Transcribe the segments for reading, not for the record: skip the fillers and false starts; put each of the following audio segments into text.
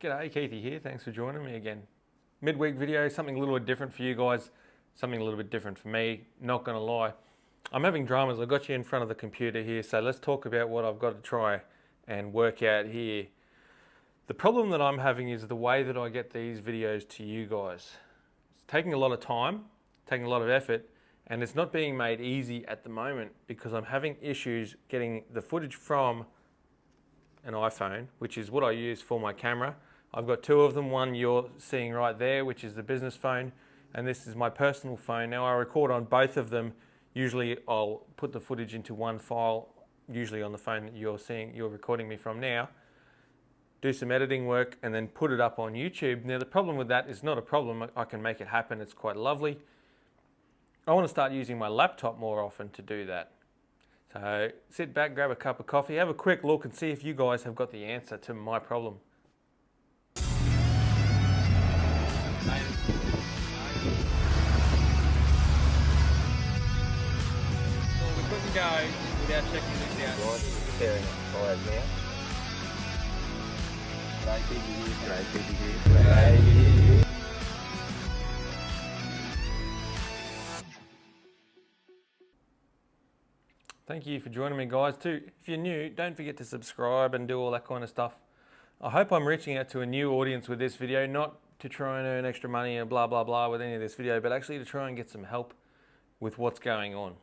G'day, Keithy here. Thanks for joining me again. Midweek video, something a little bit different for you guys, something a little bit different for me. Not gonna lie, I'm having dramas. I've got you in front of the computer here, so let's talk about what I've got to try and work out here. The problem that I'm having is the way that I get these videos to you guys. It's taking a lot of time, taking a lot of effort, and it's not being made easy at the moment because I'm having issues getting the footage from an iPhone, which is what I use for my camera. I've got two of them, one you're seeing right there, which is the business phone, and this is my personal phone. Now I record on both of them. Usually I'll put the footage into one file, usually on the phone that you're recording me from now, do some editing work and then put it up on YouTube. Now the problem with that is not a problem. I can make it happen. It's quite lovely. I want to start using my laptop more often to do that. So sit back, grab a cup of coffee, have a quick look and see if you guys have got the answer to my problem. Well, we couldn't go without checking this out. Right, tearing up tires now. G'day, Keithy here. G'day, Keithy here. G'day, Keithy here. Thank you for joining me, guys. Too, if you're new, don't forget to subscribe and do all that kind of stuff. I hope I'm reaching out to a new audience with this video, not to try and earn extra money and blah, blah, blah with any of this video, but actually to try and get some help with what's going on.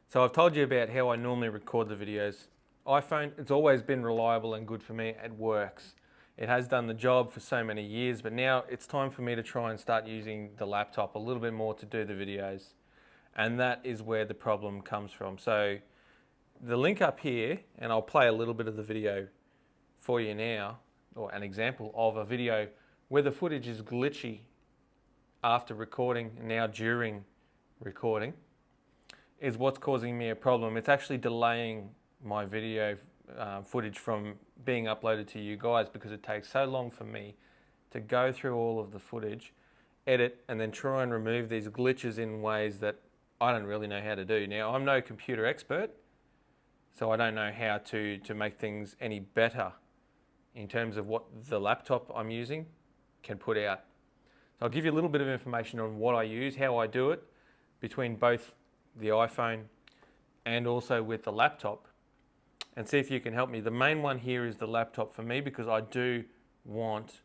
So I've told you about how I normally record the videos. iPhone, it's always been reliable and good for me. It works. It has done the job for so many years, but now it's time for me to try and start using the laptop a little bit more to do the videos. And that is where the problem comes from. So the link up here, and I'll play a little bit of the video for you now, or an example of a video where the footage is glitchy after recording, now during recording, is what's causing me a problem. It's actually delaying my video footage from being uploaded to you guys because it takes so long for me to go through all of the footage, edit, and then try and remove these glitches in ways that I don't really know how to do. Now, I'm no computer expert, so I don't know how to make things any better in terms of what the laptop I'm using can put out. So I'll give you a little bit of information on what I use, how I do it, between both the iPhone and also with the laptop, and see if you can help me. The main one here is the laptop for me because I do want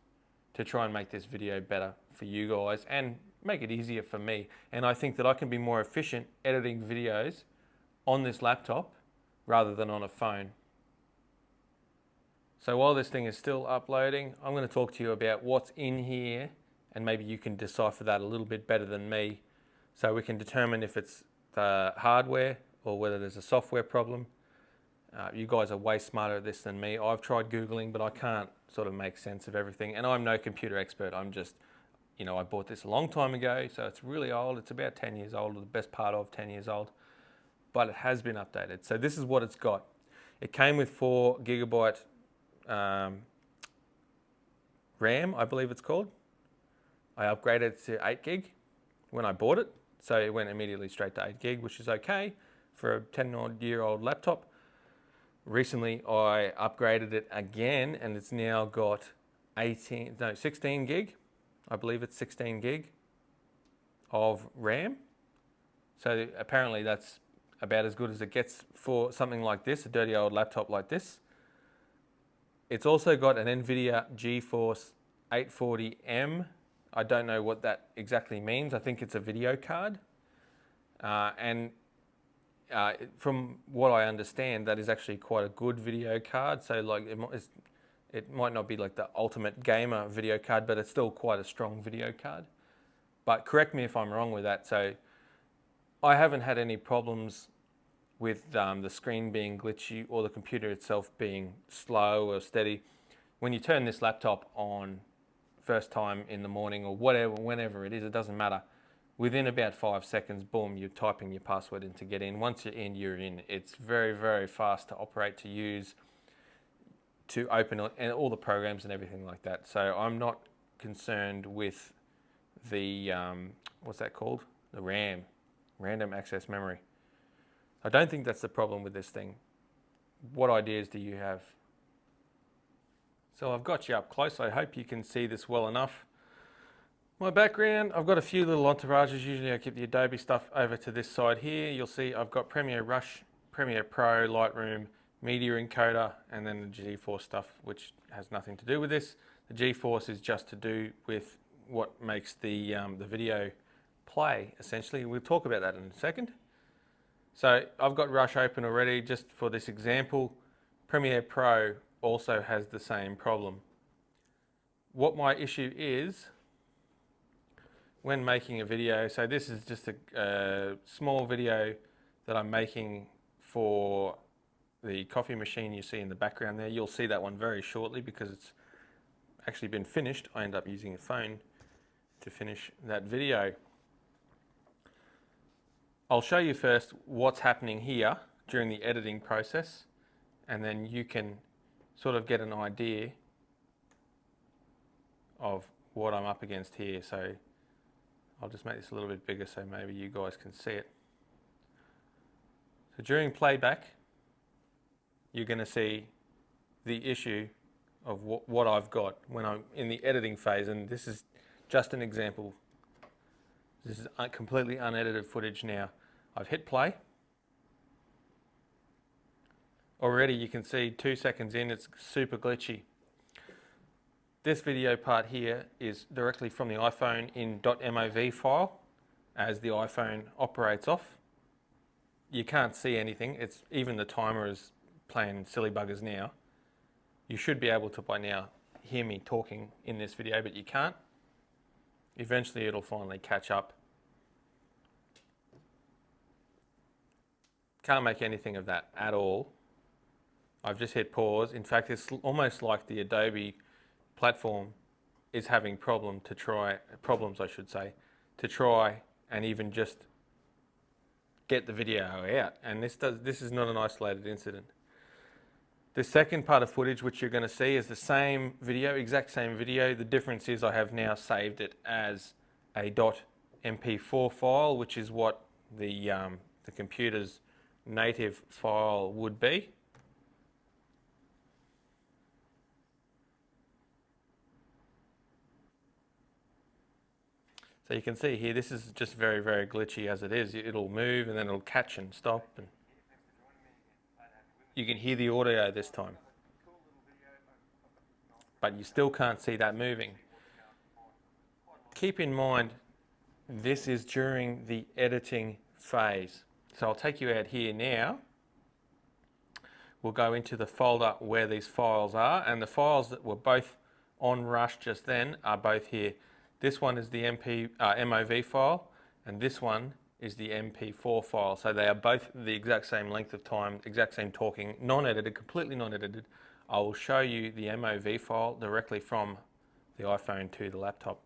to try and make this video better for you guys and make it easier for me. And I think that I can be more efficient editing videos on this laptop rather than on a phone. So while this thing is still uploading, I'm going to talk to you about what's in here, and maybe you can decipher that a little bit better than me, so we can determine if it's the hardware or whether there's a software problem. You guys are way smarter at this than me. I've tried Googling, but I can't sort of make sense of everything. And I'm no computer expert. I'm just, I bought this a long time ago, so it's really old. It's about 10 years old, or the best part of 10 years old, but it has been updated. So this is what it's got. It came with 4 gigabyte RAM, I believe it's called. I upgraded it to 8 gig when I bought it, so it went immediately straight to 8 gig, which is okay for a 10-odd-year-old laptop. Recently, I upgraded it again, and it's now got 16 gig. I believe it's 16 gig of RAM. So apparently that's about as good as it gets for something like this, a dirty old laptop like this. It's also got an NVIDIA GeForce 840M. I don't know what that exactly means. I think it's a video card. From what I understand, that is actually quite a good video card. So like it might not be like the ultimate gamer video card, but it's still quite a strong video card. But correct me if I'm wrong with that. So I haven't had any problems with the screen being glitchy or the computer itself being slow or steady. When you turn this laptop on first time in the morning or whatever, whenever it is, it doesn't matter. Within about 5 seconds, boom, you're typing your password in to get in. Once you're in, you're in. It's very, very fast to operate, to use, to open, and all the programs and everything like that. So I'm not concerned with the, what's that called? The RAM, random access memory. I don't think that's the problem with this thing. What ideas do you have? So I've got you up close. I hope you can see this well enough. My background, I've got a few little entourages. Usually I keep the Adobe stuff over to this side here. You'll see I've got Premiere Rush, Premiere Pro, Lightroom, Media Encoder, and then the GeForce stuff, which has nothing to do with this. The GeForce is just to do with what makes the video play, essentially. We'll talk about that in a second. So I've got Rush open already just for this example. Premiere Pro also has the same problem. What my issue is, when making a video, so this is just a small video that I'm making for the coffee machine you see in the background there. You'll see that one very shortly because it's actually been finished. I end up using a phone to finish that video. I'll show you first what's happening here during the editing process, and then you can sort of get an idea of what I'm up against here. So I'll just make this a little bit bigger so maybe you guys can see it. So during playback, you're going to see the issue of what I've got when I'm in the editing phase, and this is just an example. This is completely unedited footage now. I've hit play. Already you can see 2 seconds in, it's super glitchy. This video part here is directly from the iPhone in .mov file as the iPhone operates off. You can't see anything. It's even the timer is playing silly buggers now. You should be able to by now hear me talking in this video, but you can't. Eventually it'll finally catch up. Can't make anything of that at all. I've just hit pause. In fact, it's almost like the Adobe platform is having problems, I should say, to try and even just get the video out. And this is not an isolated incident. The second part of footage which you're going to see is the same video, exact same video. The difference is I have now saved it as a .mp4 file, which is what the computer's native file would be. So you can see here, this is just very, very glitchy as it is. It'll move and then it'll catch and stop. And you can hear the audio this time, but you still can't see that moving. Keep in mind, this is during the editing phase. So I'll take you out here now. We'll go into the folder where these files are, and the files that were both on Rush just then are both here. This one is the MOV file, and this one is the MP4 file. So they are both the exact same length of time, exact same talking, non-edited, completely non-edited. I will show you the MOV file directly from the iPhone to the laptop.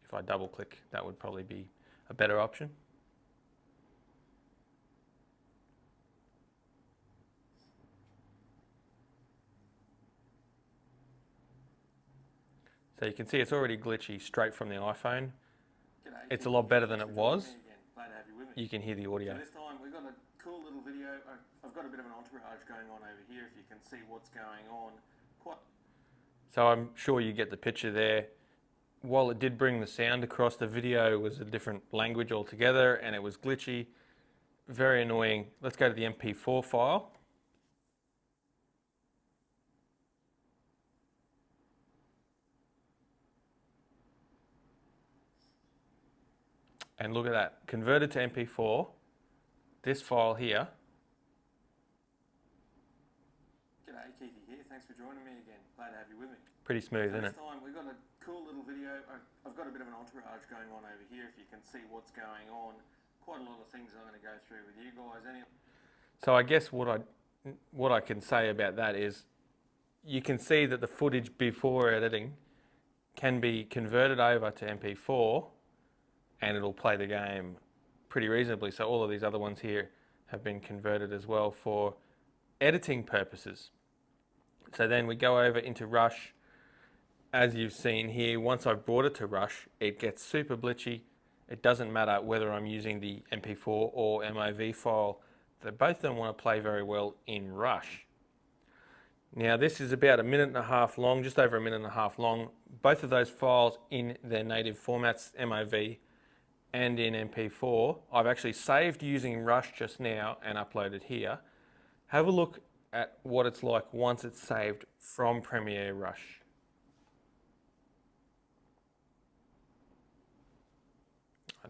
If I double click, that would probably be a better option. So you can see it's already glitchy straight from the iPhone. It's a lot better than it was. You can hear the audio. So this time we've got a cool little video. I've got a bit of an entourage going on over here if you can see what's going on. So I'm sure you get the picture there. While it did bring the sound across, the video was a different language altogether and it was glitchy. Very annoying. Let's go to the MP4 file. And look at that, converted to MP4, this file here. G'day, Keithy here. Thanks for joining me again. Glad to have you with me. Pretty smooth, So isn't this it? time we've got a cool little video. I've got a bit of an entourage going on over here if you can see what's going on. Quite a lot of things I'm going to go through with you guys. So I guess what I can say about that is you can see that the footage before editing can be converted over to MP4 and it'll play the game pretty reasonably. So all of these other ones here have been converted as well for editing purposes. So then we go over into Rush. As you've seen here, once I've brought it to Rush, it gets super glitchy. It doesn't matter whether I'm using the MP4 or MOV file. Both of them want to play very well in Rush. Now this is about 1.5 minutes long, just over 1.5 minutes long. Both of those files in their native formats, MOV and in MP4. I've actually saved using Rush just now and uploaded here. Have a look at what it's like once it's saved from Premiere Rush.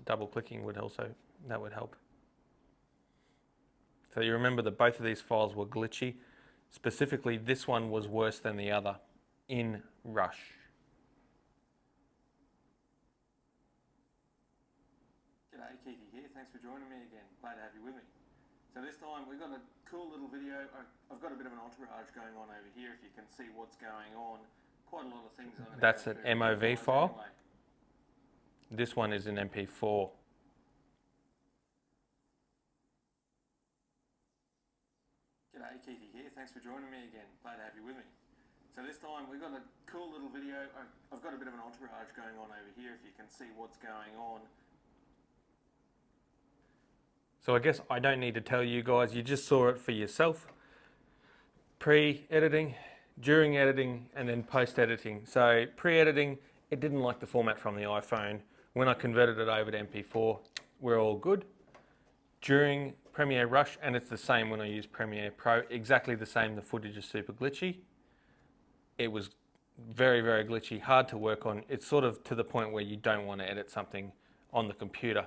Double clicking would also, that would help. So you remember that both of these files were glitchy. Specifically, this one was worse than the other in Rush. G'day, Keithy here. Thanks for joining me again. Glad to have you with me. So this time we've got a cool little video. I've got a bit of an entourage going on over here if you can see what's going on. Quite a lot of things I'm going to That's go an through. MOV file. Anyway. This one is an MP4. G'day, Keithy here. Thanks for joining me again. Glad to have you with me. So this time we've got a cool little video. I've got a bit of an entourage going on over here if you can see what's going on. So I guess I don't need to tell you guys, you just saw it for yourself. Pre-editing, during editing, and then post-editing. So pre-editing, it didn't like the format from the iPhone. When I converted it over to MP4, we're all good. During Premiere Rush, and it's the same when I use Premiere Pro, exactly the same, the footage is super glitchy. It was very, very glitchy, hard to work on. It's sort of to the point where you don't want to edit something on the computer.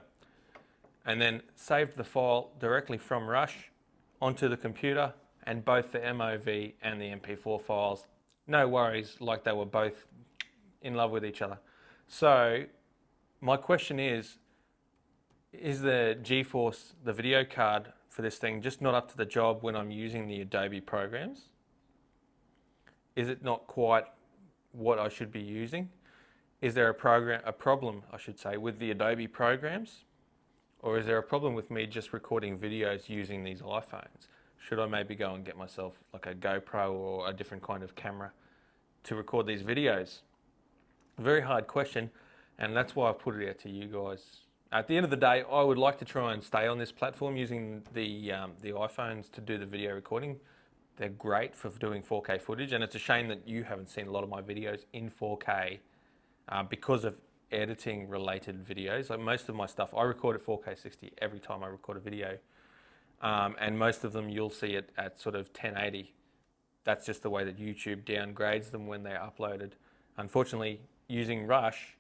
And then saved the file directly from Rush onto the computer, and both the MOV and the MP4 files, no worries, like they were both in love with each other. So my question is the GeForce, the video card for this thing, just not up to the job when I'm using the Adobe programs? Is it not quite what I should be using? Is there a problem, I should say, with the Adobe programs? Or is there a problem with me just recording videos using these iPhones? Should I maybe go and get myself like a GoPro or a different kind of camera to record these videos? Very hard question, and that's why I've put it out to you guys. At the end of the day, I would like to try and stay on this platform using the iPhones to do the video recording. They're great for doing 4K footage, and it's a shame that you haven't seen a lot of my videos in 4K because of editing related videos. Like most of my stuff, I record at 4K 60 every time I record a video, and most of them you'll see it at sort of 1080. That's just the way that YouTube downgrades them when they're uploaded. Unfortunately, using Rush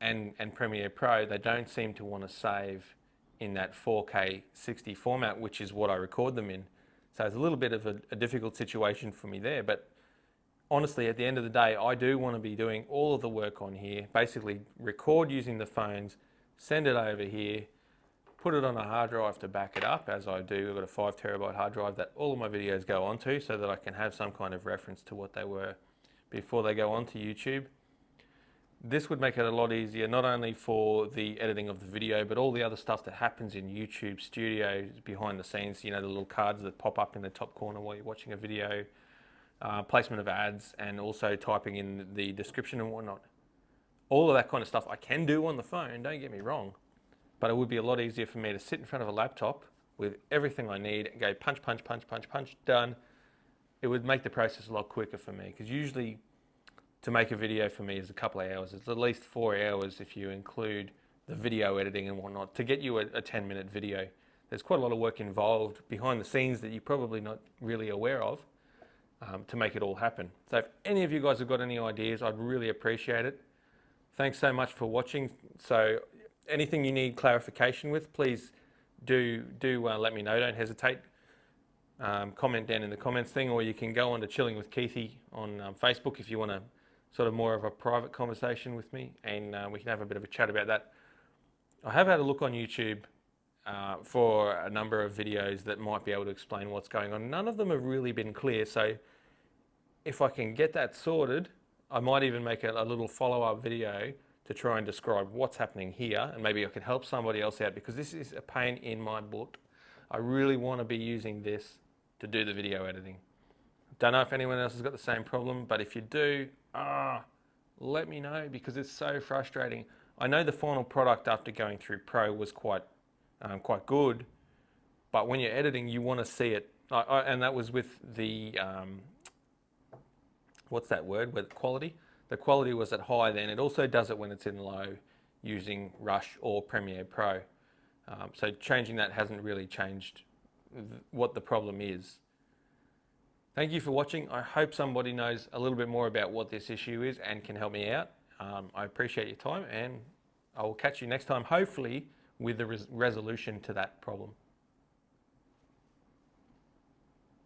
and Premiere Pro, they don't seem to want to save in that 4K 60 format, which is what I record them in. So it's a little bit of a difficult situation for me there, but honestly, at the end of the day, I do want to be doing all of the work on here, basically record using the phones, send it over here, put it on a hard drive to back it up, as I do. I've got a 5 terabyte hard drive that all of my videos go onto so that I can have some kind of reference to what they were before they go onto YouTube. This would make it a lot easier, not only for the editing of the video, but all the other stuff that happens in YouTube Studio behind the scenes, you know, the little cards that pop up in the top corner while you're watching a video, placement of ads, and also typing in the description and whatnot. All of that kind of stuff I can do on the phone, don't get me wrong, but it would be a lot easier for me to sit in front of a laptop with everything I need and go punch, punch, punch, punch, punch, done. It would make the process a lot quicker for me, because usually to make a video for me is a couple of hours. It's at least 4 hours if you include the video editing and whatnot to get you a 10-minute video. There's quite a lot of work involved behind the scenes that you're probably not really aware of to make it all happen. So if any of you guys have got any ideas, I'd really appreciate it. Thanks so much for watching. So anything you need clarification with, please do let me know. Don't hesitate. Comment down in the comments thing, or you can go on to Chilling with Keithy on Facebook if you want to sort of more of a private conversation with me, and we can have a bit of a chat about that. I have had a look on YouTube for a number of videos that might be able to explain what's going on. None of them have really been clear, so if I can get that sorted, I might even make a little follow-up video to try and describe what's happening here, and maybe I can help somebody else out, because this is a pain in my butt. I really want to be using this to do the video editing. Don't know if anyone else has got the same problem, but if you do, let me know, because it's so frustrating. I know the final product after going through Pro was quite good, but when you're editing, you want to see it And that was with the, what's that word, with quality? The quality was at high then. It also does it when it's in low using Rush or Premiere Pro. So changing that hasn't really changed what the problem is. Thank you for watching. I hope somebody knows a little bit more about what this issue is and can help me out. I appreciate your time, and I will catch you next time, hopefully with a resolution to that problem.